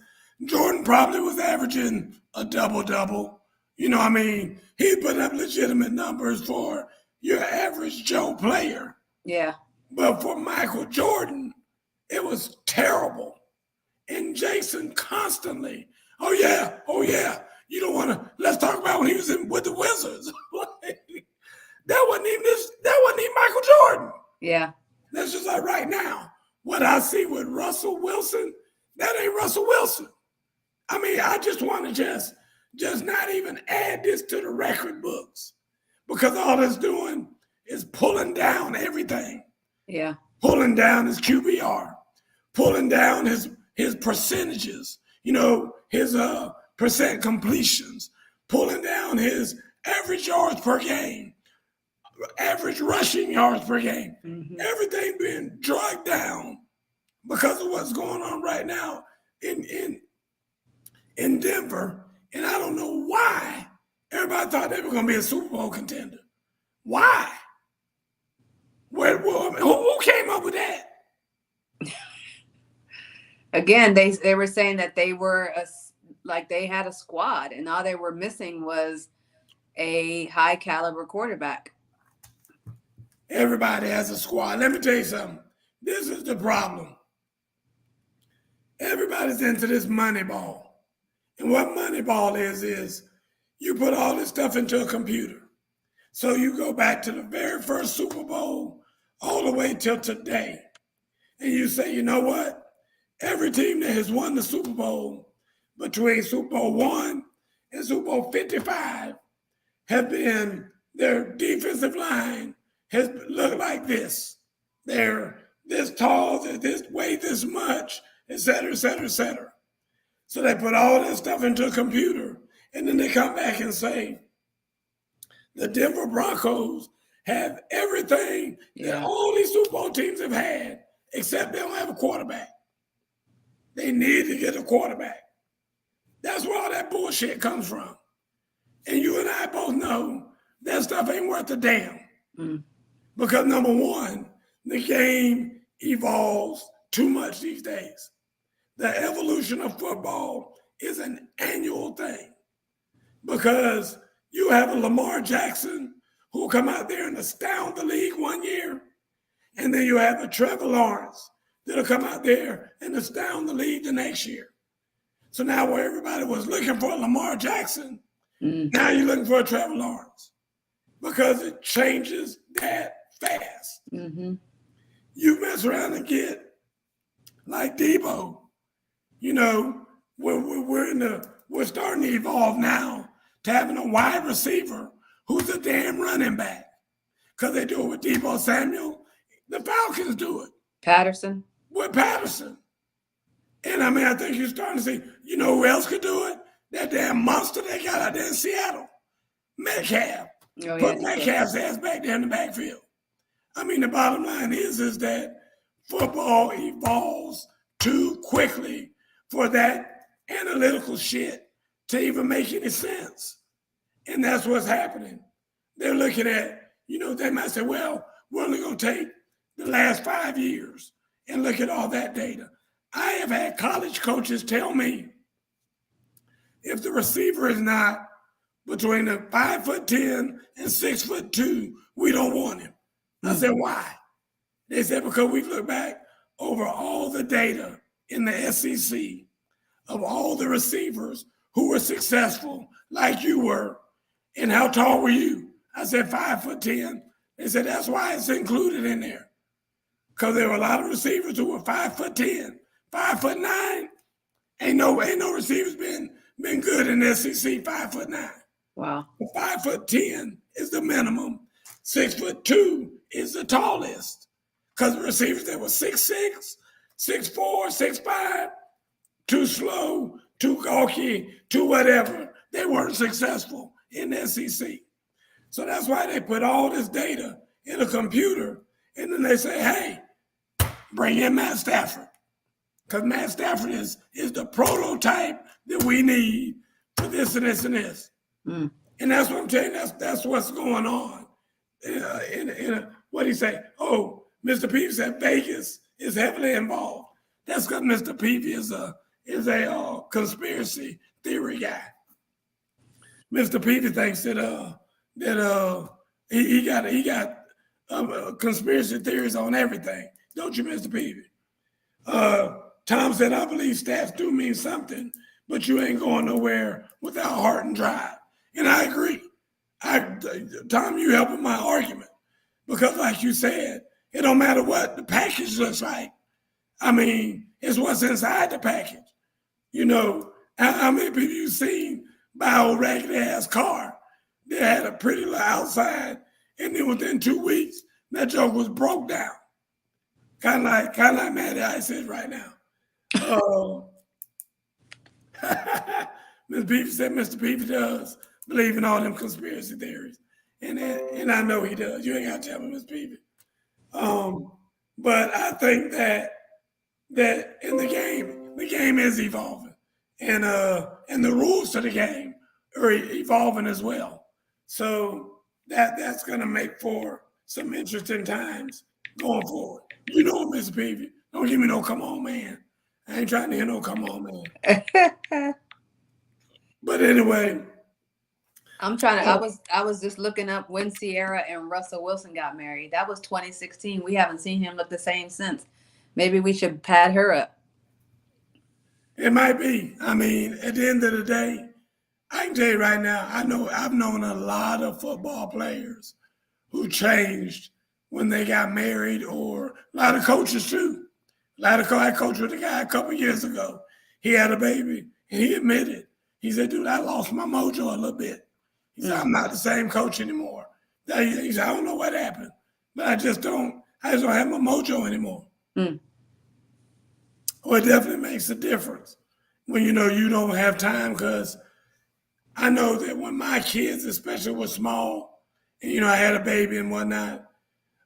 Jordan probably was averaging a double-double. He put up legitimate numbers for your average Joe player. Yeah. But for Michael Jordan, it was terrible. And Jason constantly, oh yeah. You don't want to, let's talk about when he was with the Wizards. That wasn't even Michael Jordan. Yeah. That's just like right now. What I see with Russell Wilson, that ain't Russell Wilson. I just want to just not even add this to the record books. Because all it's doing is pulling down everything. Yeah. Pulling down his QBR, pulling down his percentages, his percent completions, pulling down his average yards per game, average rushing yards per game. Mm-hmm. Everything being dragged down because of what's going on right now in in Denver, and I don't know why everybody thought they were going to be a Super Bowl contender. Why? Who came up with that? Again, they were saying that they were they had a squad, and all they were missing was a high caliber quarterback. Everybody has a squad. Let me tell you something. This is the problem. Everybody's into this money ball. And what money ball is you put all this stuff into a computer. So you go back to the very first Super Bowl all the way till today. And you say, you know what? Every team that has won the Super Bowl between Super Bowl 1 and Super Bowl 55 have been, their defensive line has looked like this. They're this tall, they're this weigh this much, et cetera, et cetera, et cetera. So they put all this stuff into a computer, and then they come back and say, the Denver Broncos have everything that all these Super Bowl teams have had, except they don't have a quarterback. They need to get a quarterback. That's where all that bullshit comes from. And you and I both know that stuff ain't worth a damn. Because number one, the game evolves too much these days. The evolution of football is an annual thing. Because you have a Lamar Jackson who will come out there and astound the league one year. And then you have a Trevor Lawrence that'll come out there and astound the league the next year. So now where everybody was looking for Lamar Jackson, now you're looking for a Trevor Lawrence. Because it changes that fast. You mess around and get like Debo. You know, we're starting to evolve now to having a wide receiver who's a damn running back. Because they do it with Debo Samuel. The Falcons do it. Patterson. With Patterson. And I mean, I think you're starting to see, you know who else could do it? That damn monster they got out there in Seattle. Metcalf. Put Metcalf's ass back there in the backfield. I mean, the bottom line is that football evolves too quickly for that analytical shit to even make any sense. And that's what's happening. They're looking at, you know, they might say, well, we're only going to take the last 5 years and look at all that data. I have had college coaches tell me if the receiver is not between a 5'10" and 6'2", we don't want him. I said, why? They said, because we've looked back over all the data in the SEC of all the receivers who were successful like you were. And how tall were you? I said 5'10". They said, that's why it's included in there. Because there were a lot of receivers who were 5'10", 5'9". Ain't no receivers been good in the SEC 5'9". Wow. 5'10" is the minimum. 6'2" is the tallest. Because the receivers that were 6'6", 6'4", 6'5", too slow, too gawky, too whatever, they weren't successful in the SEC. So that's why they put all this data in a computer, and then they say, hey, bring in Matt Stafford. Because Matt Stafford is the prototype that we need for this and this and this. And that's what I'm telling you, that's what's going on. What do you say? Oh, Mr. Peavy said Vegas is heavily involved. That's because Mr. Peavy is a conspiracy theory guy. Mr. Peavy thinks that he got conspiracy theories on everything. Don't you, Mr. Peavy? Tom said, I believe stats do mean something, but you ain't going nowhere without heart and drive. And I agree. Tom, you help with my argument. Because like you said, it don't matter what the package looks like. I mean, it's what's inside the package. You know, how many people you seen buy a raggedy ass car that had a pretty little outside, and then within 2 weeks, that joke was broke down. Kind of like Matty Ice is right now. Ms. Peavy said Mr. Peavy does believe in all them conspiracy theories. And I know he does. You ain't got to tell me, Ms. Peavy. But I think that in the game is evolving. and the rules to the game are evolving as well. So that's going to make for some interesting times going forward. You know, Mr. Peavy, don't give me no come on, man. I ain't trying to hear no come on, man. But anyway, I'm trying to. I was just looking up when Sierra and Russell Wilson got married. That was 2016. We haven't seen him look the same since. Maybe we should pad her up. It might be. I mean, at the end of the day, I can tell you right now, I've known a lot of football players who changed when they got married, or a lot of coaches too. I coached with a guy a couple years ago. He had a baby, and he admitted, he said, dude, I lost my mojo a little bit. He said, I'm not the same coach anymore. He said, I don't know what happened, but I just don't have my mojo anymore. Well, it definitely makes a difference when you don't have time, because I know that when my kids, especially were small, and I had a baby and whatnot,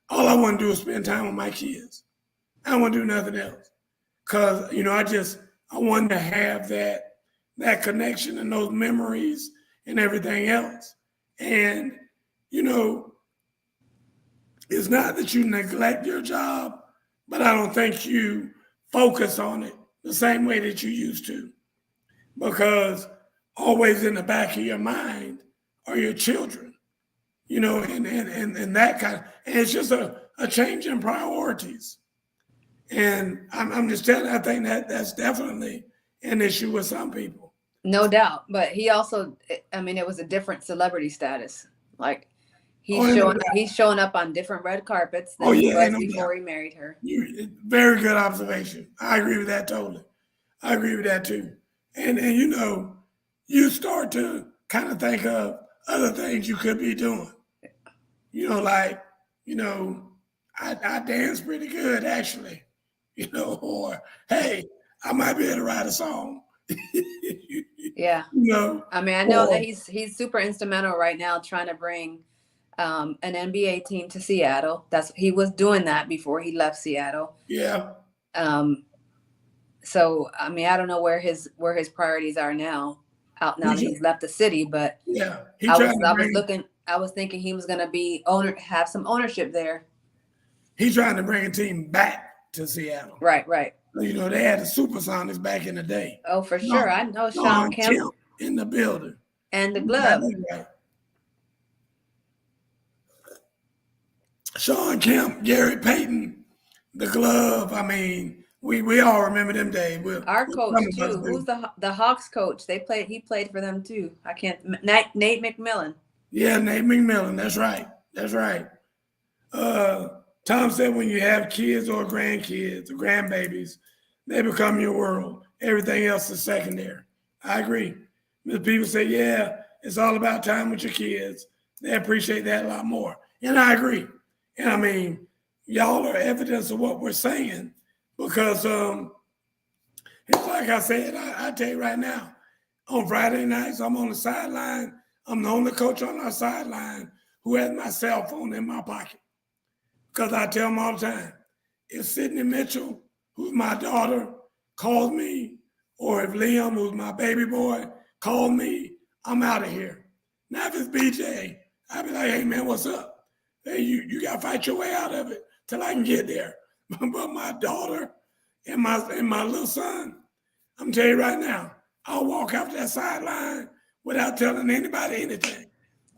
all I want to do is spend time with my kids. I don't want to do nothing else, because I wanted to have that connection and those memories and everything else. And it's not that you neglect your job, but I don't think you focus on it the same way that you used to, because always in the back of your mind are your children, and that kind of, and it's just a change in priorities. And I'm just telling you, I think that's definitely an issue with some people. No doubt. But he also, I mean, it was a different celebrity status. Like, he's showing up on different red carpets than he was before he married her. Very good observation. I agree with that totally. I agree with that too. And you start to kind of think of other things you could be doing. I dance pretty good actually. Or hey, I might be able to write a song. Yeah. I mean, I know that he's super instrumental right now trying to bring an NBA team to Seattle. He was doing that before he left Seattle. Yeah. So I mean, I don't know where his priorities are now that he's left the city, but yeah, I was thinking he was gonna have some ownership there. He's trying to bring a team back to Seattle. Right. They had the Supersonics back in the day. Oh, for sure. I know Sean Kemp in the building. And the glove. Sean Kemp, Gary Payton, the glove. I mean, we all remember them days. Our coach too. Who's the Hawks coach? He played for them too. I can't. Nate McMillan. Yeah, Nate McMillan. That's right. Tom said when you have kids or grandkids or grandbabies, they become your world. Everything else is secondary. I agree. The people say, yeah, it's all about time with your kids. They appreciate that a lot more. And I agree. And I mean, y'all are evidence of what we're saying, because it's like I said, I tell you right now, on Friday nights, I'm on the sideline. I'm the only coach on our sideline who has my cell phone in my pocket. Because I tell them all the time, if Sydney Mitchell, who's my daughter, calls me, or if Liam, who's my baby boy, calls me, I'm out of here. Now if it's BJ, I'll be like, hey man, what's up? Hey, you got to fight your way out of it till I can get there. But my daughter and my little son, I'm telling you right now, I'll walk out that sideline without telling anybody anything.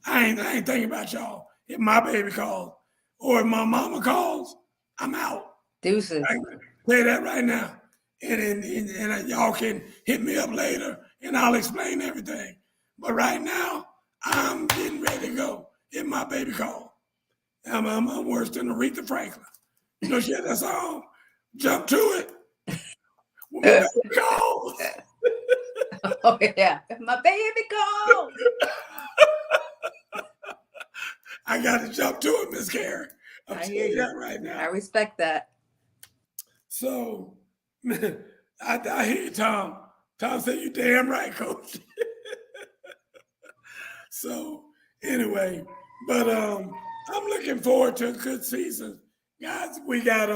I ain't thinking about y'all. If my baby calls or if my mama calls, I'm out. Deuces. I can say that right now. And y'all can hit me up later and I'll explain everything. But right now, I'm getting ready to go if my baby calls. I'm worse than Aretha Franklin. She had that song, Jump to It. When my baby calls. Oh, yeah. My baby calls. I got to jump to it, Miss Karen. I hear you that right now. I respect that. So, I hear you, Tom. Tom said, you damn right, coach. So, anyway, but I'm looking forward to a good season. Guys, we got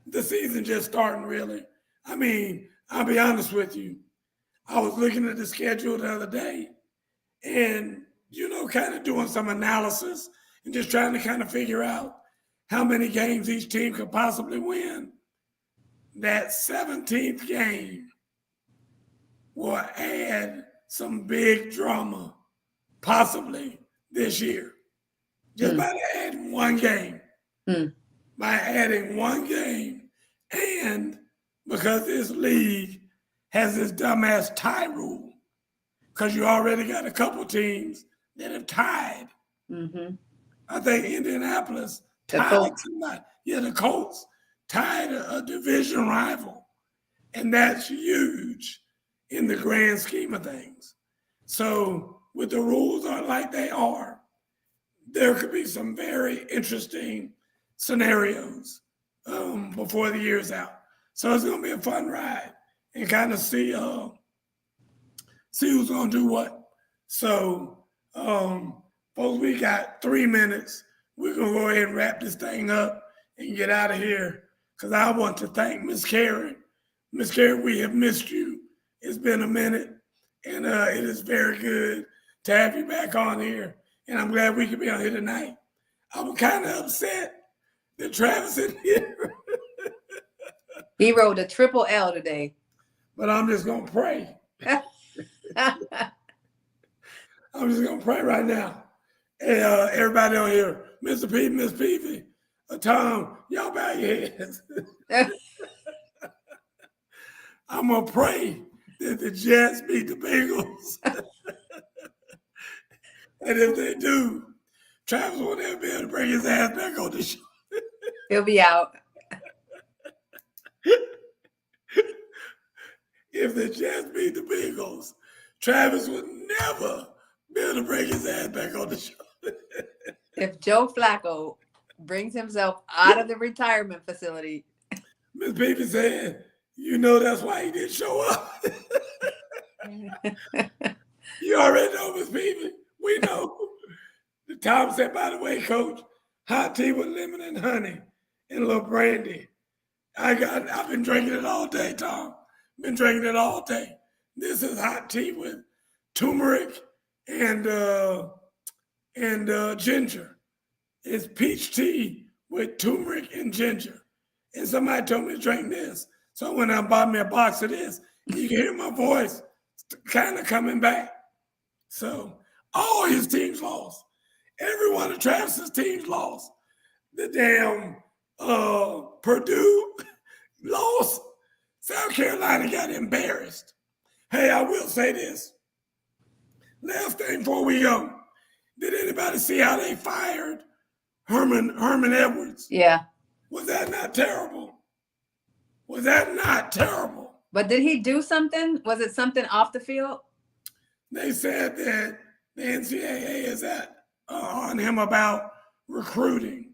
the season just starting, really. I mean, I'll be honest with you. I was looking at the schedule the other day and, kind of doing some analysis and just trying to kind of figure out how many games each team could possibly win. That 17th game will add some big drama possibly this year. Just by adding one game. By adding one game. And because this league has this dumbass tie rule, because you already got a couple teams that have tied. I think Indianapolis tied somebody. Yeah, the Colts tied a division rival. And that's huge in the grand scheme of things. So with the rules are like they are, there could be some very interesting scenarios before the year's out. So it's going to be a fun ride and kind of see who's going to do what. So, folks, we got 3 minutes. We're going to go ahead and wrap this thing up and get out of here because I want to thank Miss Karen. Miss Karen, we have missed you. It's been a minute, and it is very good to have you back on here. And I'm glad we could be on here tonight. I'm kind of upset that Travis isn't here. He wrote a triple L today. But I'm just going to pray. I'm just going to pray right now. And everybody on here, Mr. P, Miss Peavy, Tom, y'all bow your heads. I'm going to pray that the Jets beat the Bengals. And if they do, Travis will never be able to bring his ass back on the show. He'll be out. If the Jets beat the Bengals, Travis would never be able to bring his ass back on the show. If Joe Flacco brings himself out of the retirement facility. Miss Peavy said, that's why he didn't show up. You already know, Miss Peavy. We know. The Tom said, by the way, Coach, hot tea with lemon and honey and a little brandy. I've been drinking it all day, Tom. Been drinking it all day. This is hot tea with turmeric and ginger. It's peach tea with turmeric and ginger. And somebody told me to drink this. So I went out and bought me a box of this. You can hear my voice kind of coming back. So all his teams lost. Every one of Travis's teams lost. The damn Purdue lost. South Carolina got embarrassed. Hey, I will say this. Last thing before we go. Did anybody see how they fired Herman Edwards? Yeah. Was that not terrible? Was that not terrible? But did he do something? Was it something off the field? They said that the NCAA is on him about recruiting,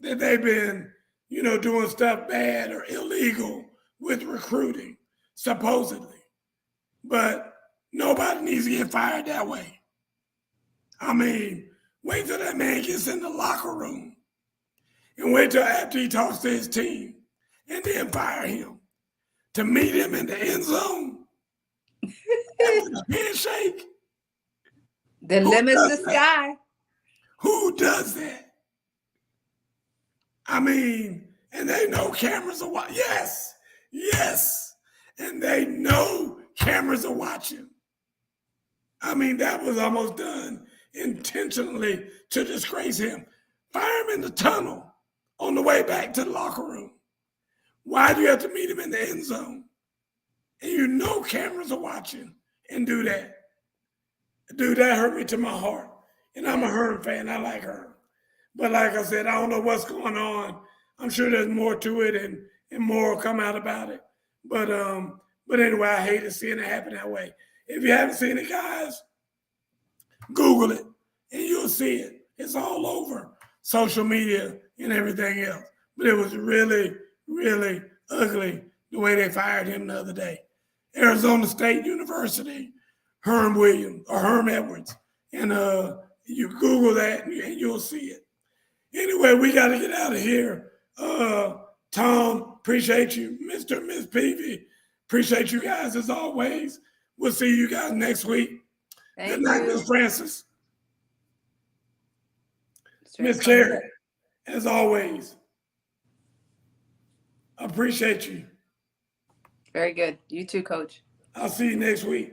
that they've been, doing stuff bad or illegal with recruiting, supposedly. But nobody needs to get fired that way. I mean, wait till that man gets in the locker room and wait till after he talks to his team and then fire him to meet him in the end zone. After the handshake. The limit's the sky. Who does that? I mean, and they know cameras are watching. Yes. And they know cameras are watching. I mean, that was almost done intentionally to disgrace him. Fire him in the tunnel on the way back to the locker room. Why do you have to meet him in the end zone? And cameras are watching and do that. Dude, that hurt me to my heart. And I'm a Herm fan. I like Herm. But like I said, I don't know what's going on. I'm sure there's more to it and more will come out about it. But anyway, I hated seeing it happen that way. If you haven't seen it, guys, Google it and you'll see it. It's all over social media and everything else. But it was really, really ugly the way they fired him the other day. Arizona State University, Herm Edwards. And you Google that and you'll see it. Anyway, we got to get out of here. Tom, appreciate you. Mr. and Miss Peavy, Appreciate you guys as always. We'll see you guys next week. Good night, Miss Francis. Miss Cherry, as always. Appreciate you. Very good. You too, Coach. I'll see you next week.